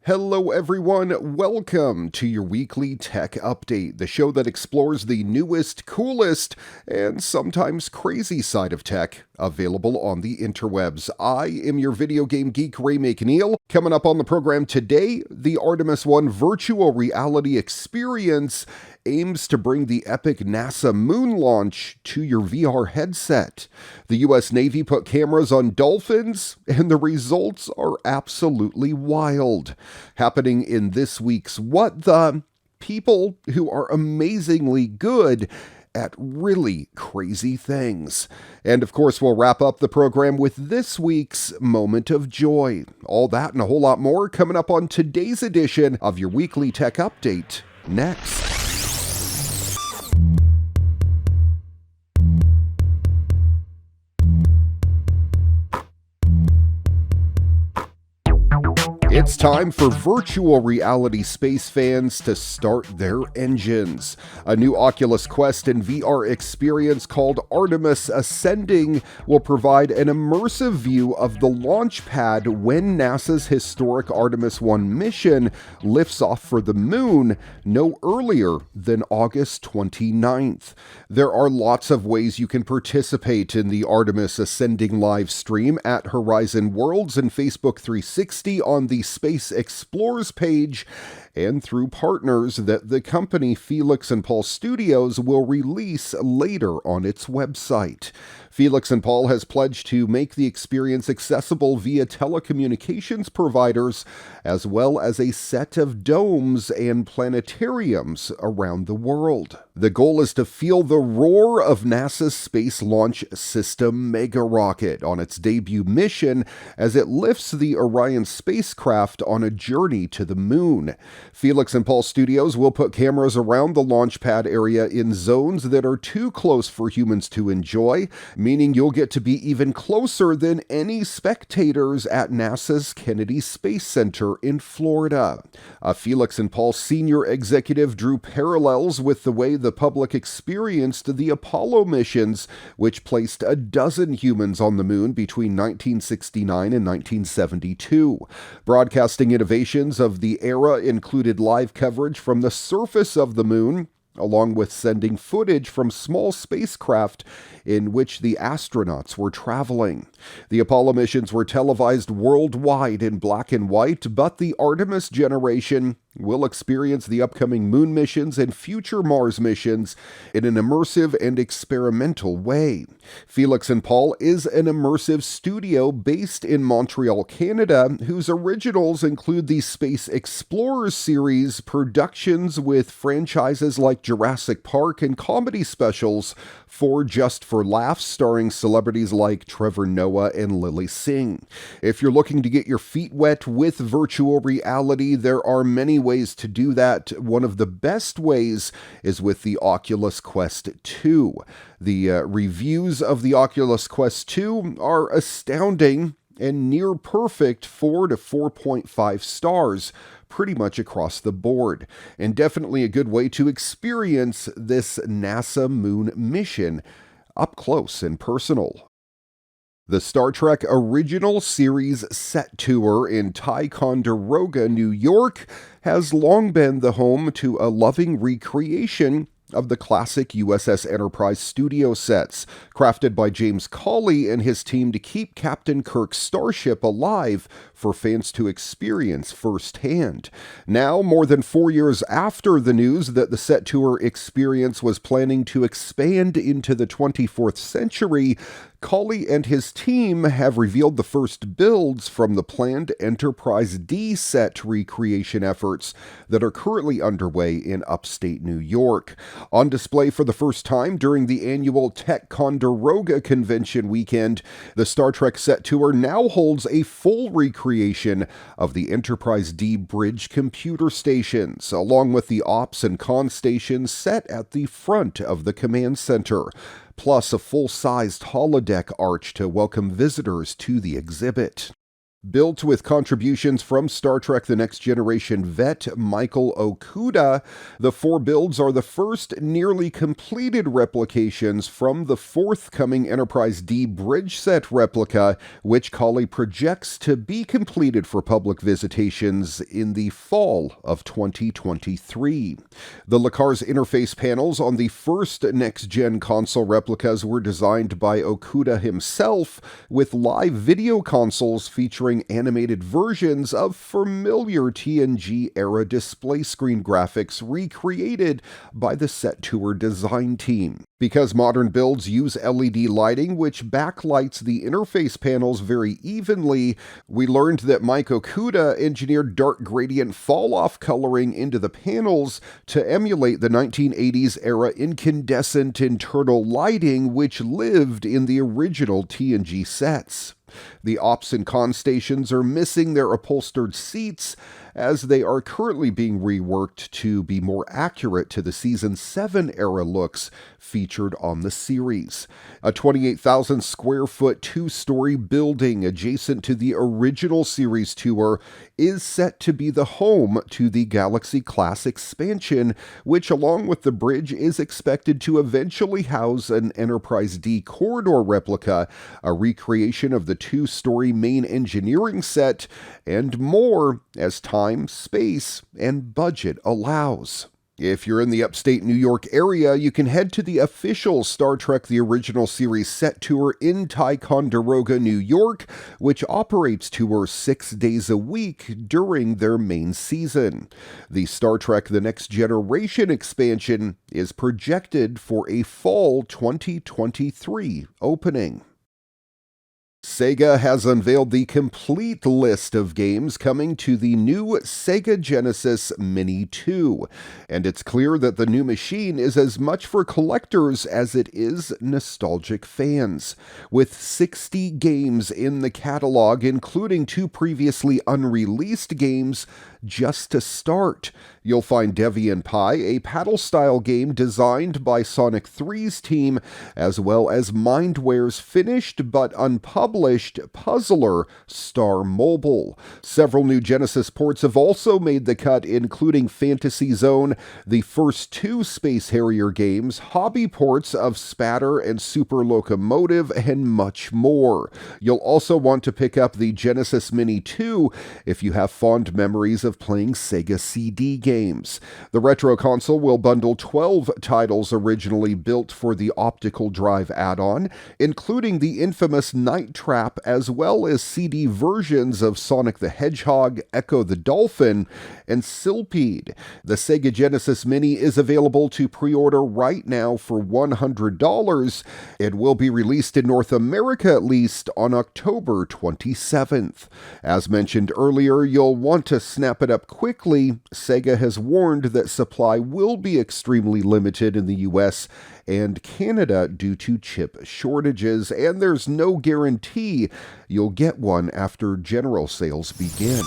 Hello everyone, welcome to your weekly tech update, the show that explores the newest, coolest, and sometimes crazy side of tech available on the interwebs. I am your video game geek, Ray McNeil. Coming up on the program today, the Artemis 1 virtual reality experience aims to bring the epic NASA moon launch to your VR headset. The US Navy put cameras on dolphins, and the results are absolutely wild. Happening in this week's What the? People who are amazingly good at really crazy things. And of course, we'll wrap up the program with this week's Moment of Joy. All that and a whole lot more coming up on today's edition of your weekly tech update next. It's time for virtual reality space fans to start their engines. A new Oculus Quest and VR experience called Artemis Ascending will provide an immersive view of the launch pad when NASA's historic Artemis 1 mission lifts off for the moon no earlier than August 29th. There are lots of ways you can participate in the Artemis Ascending live stream at Horizon Worlds and Facebook 360 on the Space Explorers page, and through partners that the company Felix and Paul Studios will release later on its website. Felix and Paul has pledged to make the experience accessible via telecommunications providers, as well as a set of domes and planetariums around the world. The goal is to feel the roar of NASA's Space Launch System mega rocket on its debut mission as it lifts the Orion spacecraft on a journey to the moon. Felix and Paul Studios will put cameras around the launch pad area in zones that are too close for humans to enjoy, meaning you'll get to be even closer than any spectators at NASA's Kennedy Space Center in Florida. A Felix and Paul senior executive drew parallels with the way the public experienced the Apollo missions, which placed 12 humans on the moon between 1969 and 1972. Broadcasting innovations of the era included live coverage from the surface of the moon, along with sending footage from small spacecraft in which the astronauts were traveling. The Apollo missions were televised worldwide in black and white, but the Artemis generation will experience the upcoming moon missions and future Mars missions in an immersive and experimental way. Felix and Paul is an immersive studio based in Montreal, Canada, whose originals include the Space Explorers series, productions with franchises like Jurassic Park, and comedy specials for Just for Laughs, starring celebrities like Trevor Noah and Lily Singh. If you're looking to get your feet wet with virtual reality, there are many ways to do that. One of the best ways is with the Oculus Quest 2. The reviews of the Oculus Quest 2 are astounding and near perfect 4 to 4.5 stars, pretty much across the board, and definitely a good way to experience this NASA moon mission up close and personal. The Star Trek Original Series set tour in Ticonderoga, New York, has long been the home to a loving recreation of the classic USS Enterprise studio sets, crafted by James Cawley and his team to keep Captain Kirk's starship alive for fans to experience firsthand. Now, more than 4 years after the news that the set tour experience was planning to expand into the 24th century, Cawley and his team have revealed the first builds from the planned Enterprise D set recreation efforts that are currently underway in upstate New York. On display for the first time during the annual Ticonderoga Convention weekend, the Star Trek set tour now holds a full recreation of the Enterprise D bridge computer stations, along with the ops and con stations set at the front of the command center, plus a full-sized holodeck arch to welcome visitors to the exhibit. Built with contributions from Star Trek The Next Generation vet Michael Okuda, the 4 builds are the first nearly completed replications from the forthcoming Enterprise D bridge set replica, which Kali projects to be completed for public visitations in the fall of 2023. The Lakar's interface panels on the first next-gen console replicas were designed by Okuda himself, with live video consoles featuring animated versions of familiar TNG-era display screen graphics recreated by the Set Tour design team. Because modern builds use LED lighting, which backlights the interface panels very evenly, we learned that Mike Okuda engineered dark gradient fall-off coloring into the panels to emulate the 1980s era incandescent internal lighting which lived in the original TNG sets. The ops and con stations are missing their upholstered seats, as they are currently being reworked to be more accurate to the Season 7 era looks featured on the series. A 28,000 square foot 2-story building adjacent to the original series tour is set to be the home to the Galaxy Class expansion, which along with the bridge is expected to eventually house an Enterprise D corridor replica, a recreation of the 2-story main engineering set, and more as time, space, and budget allows. If you're in the upstate New York area, you can head to the official Star Trek The Original Series set tour in Ticonderoga, New York, which operates tours 6 days a week during their main season. The Star Trek The Next Generation expansion is projected for a fall 2023 opening. Sega has unveiled the complete list of games coming to the new Sega Genesis Mini 2, and it's clear that the new machine is as much for collectors as it is nostalgic fans. With 60 games in the catalog, including 2 previously unreleased games, just to start. You'll find Deviant Pi, a paddle-style game designed by Sonic 3's team, as well as Mindware's finished but unpublished puzzler, Star Mobile. Several new Genesis ports have also made the cut, including Fantasy Zone, the first 2 Space Harrier games, hobby ports of Spatter and Super Locomotive, and much more. You'll also want to pick up the Genesis Mini 2 if you have fond memories of playing Sega CD games. The retro console will bundle 12 titles originally built for the optical drive add-on, including the infamous Night Trap, as well as CD versions of Sonic the Hedgehog, Echo the Dolphin, and Silpede. The Sega Genesis Mini is available to pre-order right now for $100. It will be released in North America at least on October 27th. As mentioned earlier, you'll want to snap it up quickly. Sega has warned that supply will be extremely limited in the US and Canada due to chip shortages, and there's no guarantee you'll get one after general sales begin.